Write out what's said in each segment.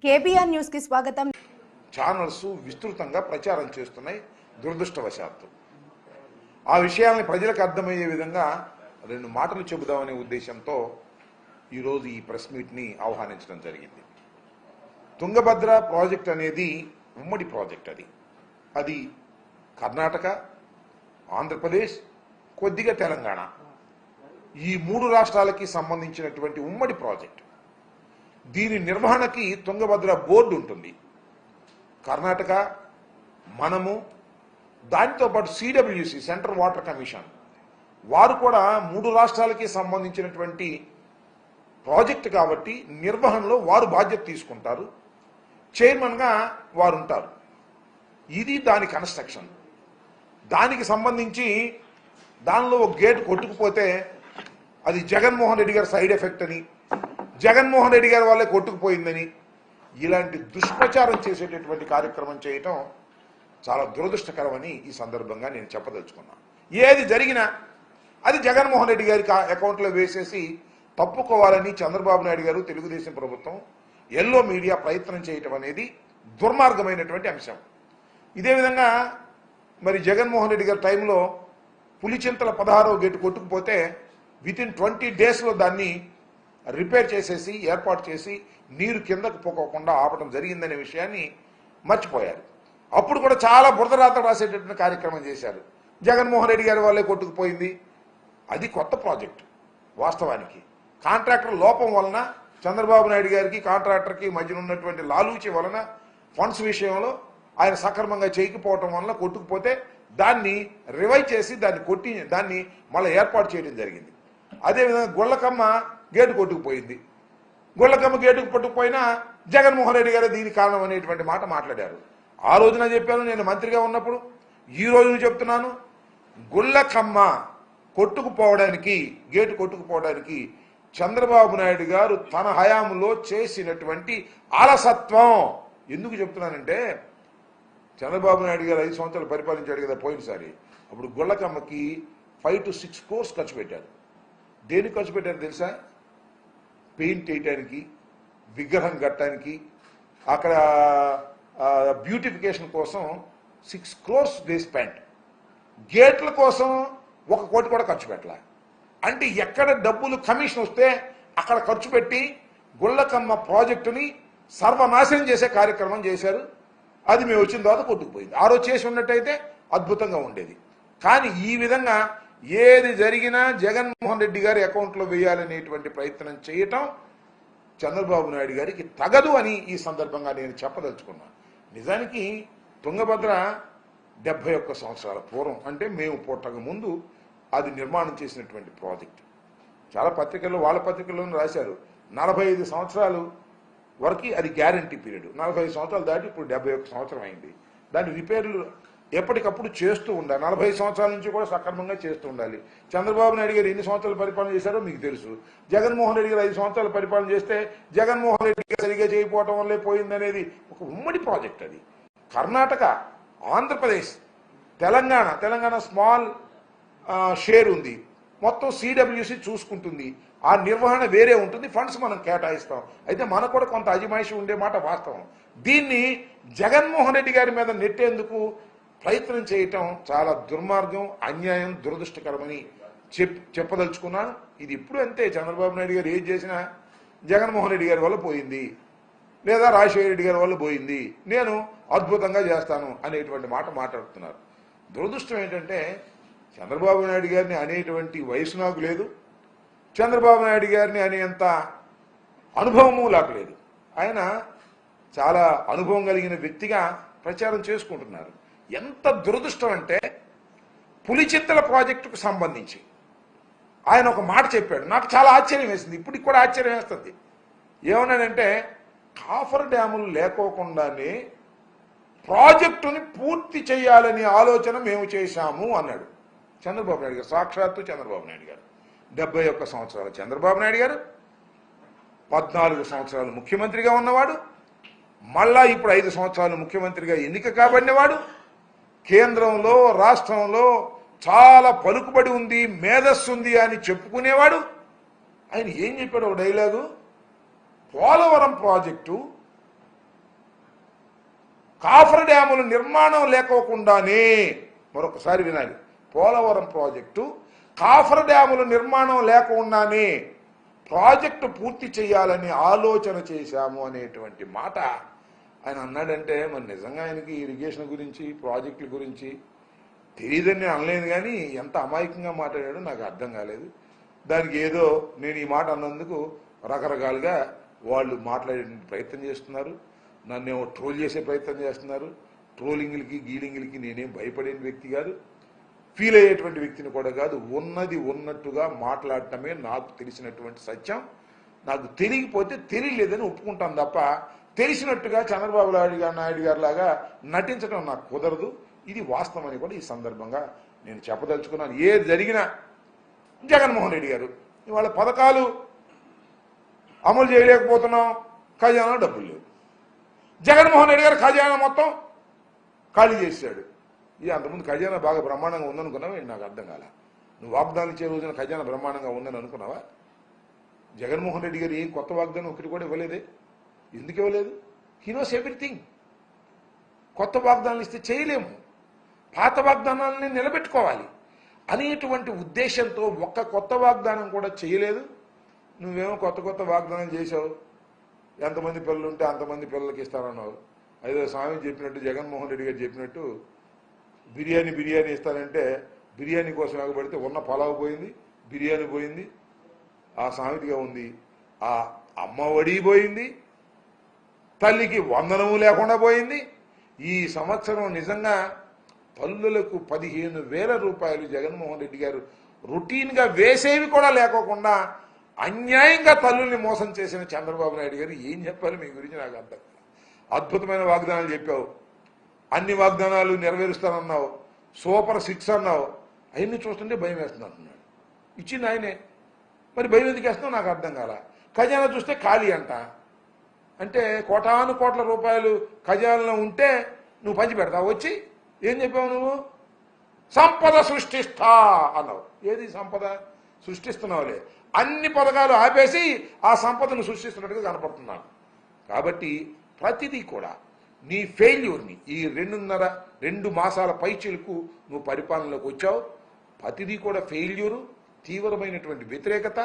KBR news కి స్వాగతం. Channels విస్తృతంగా ప్రచారం చేస్తున్నాయి. దురదృష్టవశాత్తు ఆ విషయాల్ని ప్రజలకు అర్థమయ్యే విధంగా రెండు మాటలు చెబుదామనే ఉద్దేశంతో ఈరోజు ఈ ప్రెస్ మీట్ని ఆహ్వానించడం జరిగింది. తుంగభద్ర ప్రాజెక్ట్ అనేది ఉమ్మడి ప్రాజెక్ట్. అది కర్ణాటక, ఆంధ్రప్రదేశ్, కొద్దిగా తెలంగాణ, ఈ మూడు రాష్ట్రాలకి సంబంధించినటువంటి ఉమ్మడి ప్రాజెక్ట్. దీని నిర్వహణకి తుంగభద్ర బోర్డు ఉంటుంది. కర్ణాటక, మనము, దానితో పాటు సిడబ్ల్యూసి సెంట్రల్ వాటర్ కమిషన్ వారు కూడా మూడు రాష్ట్రాలకి సంబంధించినటువంటి ప్రాజెక్ట్ కాబట్టి నిర్వహణలో వారు బాధ్యత తీసుకుంటారు. చైర్మన్గా వారు ఉంటారు. ఇది దాని కన్స్ట్రక్షన్. దానికి సంబంధించి దానిలో ఒక గేట్ కొట్టుకుపోతే అది జగన్మోహన్ రెడ్డి గారి సైడ్ ఎఫెక్ట్ అని, జగన్మోహన్ రెడ్డి గారి వాళ్ళే కొట్టుకుపోయిందని ఇలాంటి దుష్ప్రచారం చేసేటటువంటి కార్యక్రమం చేయటం చాలా దురదృష్టకరమని ఈ సందర్భంగా నేను చెప్పదలుచుకున్నాను. ఏది జరిగినా అది జగన్మోహన్ రెడ్డి గారి అకౌంట్లో వేసేసి తప్పుకోవాలని చంద్రబాబు నాయుడు గారు, తెలుగుదేశం ప్రభుత్వం, ఎల్లో మీడియా ప్రయత్నం చేయటం అనేది దుర్మార్గమైనటువంటి అంశం. ఇదే విధంగా మరి జగన్మోహన్ రెడ్డి గారి టైంలో పులిచింతల 16వ గేటు కొట్టుకుపోతే వితిన్ 20 డేస్లో దాన్ని రిపేర్ చేసేసి ఏర్పాటు చేసి నీరు కిందకు పోకోకుండా ఆపడం జరిగిందనే విషయాన్ని మర్చిపోయారు. అప్పుడు కూడా చాలా బురదరాత రాసేటటువంటి కార్యక్రమం చేశారు. జగన్మోహన్ రెడ్డి గారి వాళ్ళే కొట్టుకుపోయింది. అది కొత్త ప్రాజెక్టు. వాస్తవానికి కాంట్రాక్టర్ లోపం వలన, చంద్రబాబు నాయుడు గారికి కాంట్రాక్టర్కి మధ్యన ఉన్నటువంటి లాలూచి వలన, ఫండ్స్ విషయంలో ఆయన సక్రమంగా చేయకపోవటం వలన కొట్టుకుపోతే దాన్ని రివైవ్ చేసి దాన్ని మళ్ళీ ఏర్పాటు చేయడం జరిగింది. అదేవిధంగా గుళ్ళకమ్మ గేటు కొట్టుకుపోయింది. గుళ్ళకమ్మ గేటుకు పట్టుకుపోయినా జగన్మోహన్ రెడ్డి గారే దీనికి కారణం అనేటువంటి మాట మాట్లాడారు. ఆ రోజున చెప్పాను నేను మంత్రిగా ఉన్నప్పుడు, ఈ రోజున చెప్తున్నాను. గుళ్ళకమ్మ కొట్టుకుపోవడానికి, గేటు కొట్టుకుపోవడానికి చంద్రబాబు నాయుడు గారు తన హయాంలో చేసినటువంటి అలసత్వం. ఎందుకు చెప్తున్నానంటే, చంద్రబాబు నాయుడు గారు 5 సంవత్సరాలు పరిపాలించాడు కదా పోయినసారి. అప్పుడు గుళ్ళకమ్మకి 5 to 6 crores ఖర్చు పెట్టారు. దేనికి ఖర్చు పెట్టారు తెలుసా? పెయింట్ వేయటానికి, విగ్రహం కట్టడానికి, అక్కడ బ్యూటిఫికేషన్ కోసం 6 crores దే స్పెండ్. గేట్ల కోసం 1 కోటి కూడా ఖర్చు పెట్టాల. అంటే ఎక్కడ డబ్బులు కమిషన్ వస్తే అక్కడ ఖర్చు పెట్టి గుళ్ళకమ్మ ప్రాజెక్టుని సర్వనాశనం చేసే కార్యక్రమం చేశారు. అది మేము వచ్చిన తర్వాత కొట్టుకుపోయింది. ఆ రోజు చేసి ఉన్నట్టయితే అద్భుతంగా ఉండేది. కానీ ఈ విధంగా ఏది జరిగినా జగన్మోహన్ రెడ్డి గారి అకౌంట్లో వేయాలనేటువంటి ప్రయత్నం చేయటం చంద్రబాబు నాయుడు గారికి తగదు అని ఈ సందర్భంగా నేను చెప్పదలుచుకున్నాను. నిజానికి తుంగభద్ర 71 సంవత్సరాల పూర్వం, అంటే మేము పుట్టక ముందు అది నిర్మాణం చేసినటువంటి ప్రాజెక్ట్. చాలా పత్రికల్లో, వాళ్ళ పత్రికల్లోనూ రాశారు 45 సంవత్సరాలు వరకు అది గ్యారంటీ పీరియడ్. 45 సంవత్సరాలు దాటి ఇప్పుడు 71 సంవత్సరం అయింది. దాని రిపేర్లు ఎప్పటికప్పుడు చేస్తూ ఉండాలి. 45 సంవత్సరాల నుంచి కూడా సక్రమంగా చేస్తూ ఉండాలి. చంద్రబాబు నాయుడు గారు ఎన్ని సంవత్సరాలు పరిపాలన చేశారో మీకు తెలుసు. జగన్మోహన్ రెడ్డి గారు 5 సంవత్సరాలు పరిపాలన చేస్తే జగన్మోహన్ రెడ్డి గారు సరిగా చేయకపోవటం వల్లే పోయిందనేది ఒక ఉమ్మడి ప్రాజెక్ట్. అది కర్ణాటక, ఆంధ్రప్రదేశ్, తెలంగాణ స్మాల్ షేర్ ఉంది. మొత్తం సిడబ్ల్యూసి చూసుకుంటుంది. ఆ నిర్వహణ వేరే ఉంటుంది. ఫండ్స్ మనం కేటాయిస్తాం. అయితే మనకు కూడా కొంత అజమాయిషి ఉండే మాట వాస్తవం. దీన్ని జగన్మోహన్ రెడ్డి గారి మీద నెట్టేందుకు ప్రయత్నం చేయటం చాలా దుర్మార్గం, అన్యాయం, దురదృష్టకరమని చెప్పదలుచుకున్నాను. ఇది ఇప్పుడు అంతే. చంద్రబాబు నాయుడు గారు ఏది చేసినా జగన్మోహన్ రెడ్డి గారి వల్ల పోయింది, లేదా రాజశేఖర రెడ్డి గారి వల్ల పోయింది, నేను అద్భుతంగా చేస్తాను అనేటువంటి మాట మాట్లాడుతున్నారు. దురదృష్టం ఏంటంటే చంద్రబాబు నాయుడు గారిని అనేటువంటి వయసు నాకు లేదు. చంద్రబాబు నాయుడు గారిని అనేంత అనుభవము నాకు లేదు. ఆయన చాలా అనుభవం కలిగిన వ్యక్తిగా ప్రచారం చేసుకుంటున్నారు. ఎంత దురదృష్టం అంటే పులిచింతల ప్రాజెక్టుకు సంబంధించి ఆయన ఒక మాట చెప్పాడు. నాకు చాలా ఆశ్చర్యం వేసింది. ఇప్పటికి కూడా ఆశ్చర్యం వేస్తుంది. ఏమన్నానంటే, కాఫర్ డ్యాములు లేకోకుండానే ప్రాజెక్టుని పూర్తి చేయాలనే ఆలోచన మేము చేశాము అన్నాడు చంద్రబాబు నాయుడు గారు. సాక్షాత్తు చంద్రబాబు నాయుడు గారు. 71 సంవత్సరాల చంద్రబాబు నాయుడు గారు 14 సంవత్సరాలు ముఖ్యమంత్రిగా ఉన్నవాడు, మళ్ళా ఇప్పుడు 5 సంవత్సరాలు ముఖ్యమంత్రిగా ఎన్నిక కాబడినవాడు, కేంద్రంలో రాష్ట్రంలో చాలా పలుకుబడి ఉంది, మేధస్సు ఉంది అని చెప్పుకునేవాడు. ఆయన ఏం చెప్పాడు ఒక డైలాగు, పోలవరం ప్రాజెక్టు కాఫర్ డ్యాముల నిర్మాణం లేకోకుండానే, మరొకసారి వినాలి, పోలవరం ప్రాజెక్టు కాఫర్ డ్యాముల నిర్మాణం లేకుండానే ప్రాజెక్టు పూర్తి చేయాలని ఆలోచన చేశాము అనేటువంటి మాట ఆయన అన్నాడంటే మరి నిజంగా ఆయనకి ఇరిగేషన్ గురించి ప్రాజెక్టుల గురించి తెలియదని అనలేదు, కానీ ఎంత అమాయకంగా మాట్లాడాడో నాకు అర్థం కాలేదు. దానికి ఏదో నేను ఈ మాట అన్నందుకు రకరకాలుగా వాళ్ళు మాట్లాడే ప్రయత్నం చేస్తున్నారు, నన్నేమో ట్రోల్ చేసే ప్రయత్నం చేస్తున్నారు. ట్రోలింగ్లకి గీలింగ్లకి నేనేం భయపడే వ్యక్తి కాదు, ఫీల్ అయ్యేటువంటి వ్యక్తిని కూడా కాదు. ఉన్నది ఉన్నట్టుగా మాట్లాడటమే నాకు తెలిసినటువంటి సత్యం. నాకు తెలియకపోతే తెలియలేదని ఒప్పుకుంటాను తప్ప తెలిసినట్టుగా చంద్రబాబు నాయుడు గారి లాగా నటించడం నాకు కుదరదు. ఇది వాస్తవం అని కూడా ఈ సందర్భంగా నేను చెప్పదలుచుకున్నాను. ఏది జరిగినా జగన్మోహన్ రెడ్డి గారు ఇవాళ పథకాలు అమలు చేయలేకపోతున్నాం, ఖజానా డబ్బులు లేవు. జగన్మోహన్ రెడ్డి గారు ఖజానా మొత్తం ఖాళీ చేశాడు. ఇది అంతకుముందు ఖజానా బాగా బ్రహ్మాండంగా ఉందనుకున్నావా? నాకు అర్థం కాల. నువ్వు వాగ్దానం ఇచ్చే రోజున ఖజానా బ్రహ్మాండంగా ఉందని అనుకున్నావా? జగన్మోహన్ రెడ్డి గారు ఏం కొత్త వాగ్దానం ఒకటి కూడా ఇవ్వలేదే. ఎందుకు ఇవ్వలేదు? He knows everything. కొత్త వాగ్దానాలు ఇస్తే చేయలేము, పాత వాగ్దానాలని నిలబెట్టుకోవాలి అనేటువంటి ఉద్దేశంతో ఒక్క కొత్త వాగ్దానం కూడా చేయలేదు. నువ్వేమో కొత్త వాగ్దానం చేసావు. ఎంతమంది పిల్లలు ఉంటే అంతమంది పిల్లలకి ఇస్తానన్నావు. అదే స్వామి చెప్పినట్టు, జగన్మోహన్ రెడ్డి గారు చెప్పినట్టు బిర్యానీ ఇస్తానంటే బిర్యానీ కోసం ఎగబడితే ఉన్న పలావ్ పోయింది, బిర్యానీ పోయింది, ఆ సామెతగా ఉంది. ఆ అమ్మ ఒడి పోయింది, తల్లికి వందనము లేకుండా పోయింది. ఈ సంవత్సరం నిజంగా తల్లులకు 15,000 రూపాయలు జగన్మోహన్ రెడ్డి గారు రొటీన్గా వేసేవి కూడా లేకోకుండా అన్యాయంగా తల్లుల్ని మోసం చేసిన చంద్రబాబు నాయుడు గారు ఏం చెప్పాలి మీ గురించి నాకు అర్థం. అద్భుతమైన వాగ్దానాలు చెప్పావు, అన్ని వాగ్దానాలు నెరవేరుస్తానన్నావు, సూపర్ 6 అన్నావు. అవన్నీ చూస్తుంటే భయం వేస్తుంది అంటున్నాడు. ఇచ్చింది ఆయనే, మరి భయం ఎందుకు వేస్తున్నావు నాకు అర్థం కాల. ఖజానా చూస్తే ఖాళీ అంట. అంటే కోటాను కోట్ల రూపాయలు ఖజానాలో ఉంటే నువ్వు పంచి పెడతావు. వచ్చి ఏం చెప్పావు నువ్వు? సంపద సృష్టిస్తా అన్నావు. ఏది సంపద సృష్టిస్తున్నావులే? అన్ని పథకాలు ఆపేసి ఆ సంపదను సృష్టిస్తున్నట్టుగా కనపడుతున్నాను. కాబట్టి ప్రతిదీ కూడా నీ ఫెయిల్యూర్ని ఈ 2 మాసాల పైచిలకు నువ్వు పరిపాలనలోకి వచ్చావు. ప్రతిదీ కూడా ఫెయిల్యూరు, తీవ్రమైనటువంటి వ్యతిరేకత.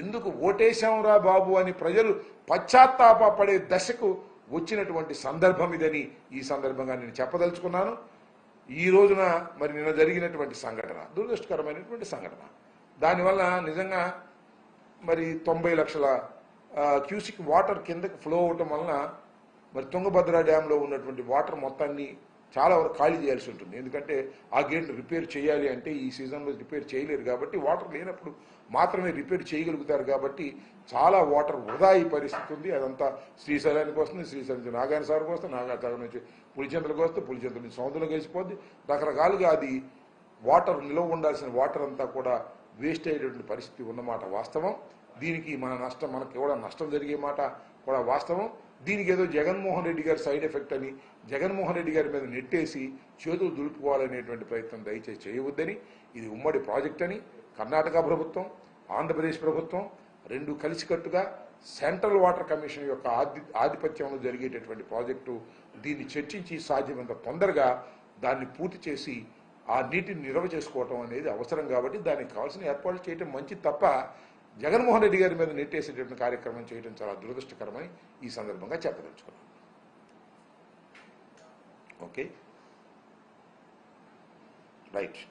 ఎందుకు ఓటేశాంరా బాబు అని ప్రజలు పశ్చాత్తాపడే దశకు వచ్చినటువంటి సందర్భం ఇదని ఈ సందర్భంగా నేను చెప్పదలుచుకున్నాను. ఈ రోజున మరి నిన్న జరిగినటువంటి సంఘటన దురదృష్టకరమైనటువంటి సంఘటన. దానివల్ల నిజంగా మరి 90 లక్షల క్యూసిక్ వాటర్ కిందకి ఫ్లో అవటం వలన మరి తుంగభద్ర డ్యాంలో ఉన్నటువంటి వాటర్ మొత్తాన్ని చాలా వరకు ఖాళీ చేయాల్సి ఉంటుంది. ఎందుకంటే ఆ గేట్ను రిపేర్ చేయాలి అంటే ఈ సీజన్లో రిపేర్ చేయలేరు కాబట్టి, వాటర్ లేనప్పుడు మాత్రమే రిపేర్ చేయగలుగుతారు కాబట్టి చాలా వాటర్ వృధా అయ్యే పరిస్థితి ఉంది. అదంతా శ్రీశైలానికి వస్తుంది, శ్రీశైలం నుంచి నాగార్జున సాగర్కి వస్తుంది, నాగార్జున సాగర్ నుంచి పులిచెంతలకు వస్తుంది, పులిచెంతల నుంచి సముద్రంలో కలిసిపోద్ది. రకరకాలుగా అది వాటర్ నిల్వ ఉండాల్సిన వాటర్ అంతా కూడా వేస్ట్ అయ్యేటువంటి పరిస్థితి ఉన్నమాట వాస్తవం. దీనికి మనకి కూడా నష్టం జరిగే మాట కూడా వాస్తవం. దీనికి ఏదో జగన్మోహన్ రెడ్డి గారి సైడ్ ఎఫెక్ట్ అని జగన్మోహన్ రెడ్డి గారి మీద నెట్టేసి చేతులు దులుపుకోవాలనేటువంటి ప్రయత్నం దయచేసి చేయవద్దని. ఇది ఉమ్మడి ప్రాజెక్ట్ అని కర్ణాటక ప్రభుత్వం, ఆంధ్రప్రదేశ్ ప్రభుత్వం 2 కలిసికట్టుగా సెంట్రల్ వాటర్ కమిషన్ యొక్క ఆధిపత్యంలో జరిగేటటువంటి ప్రాజెక్టు. దీన్ని చర్చించి సాధ్యమైనంత తొందరగా దాన్ని పూర్తి చేసి ఆ నీటిని నిల్వ చేసుకోవటం అనేది అవసరం. కాబట్టి దానికి కావాల్సిన ఏర్పాట్లు చేయటం మంచిది తప్ప జగన్మోహన్ రెడ్డి గారి మీద నెట్టేసేటటువంటి కార్యక్రమం చేయడం చాలా దురదృష్టకరమని ఈ సందర్భంగా చెప్పదలుచుకున్నాను. Okay, right.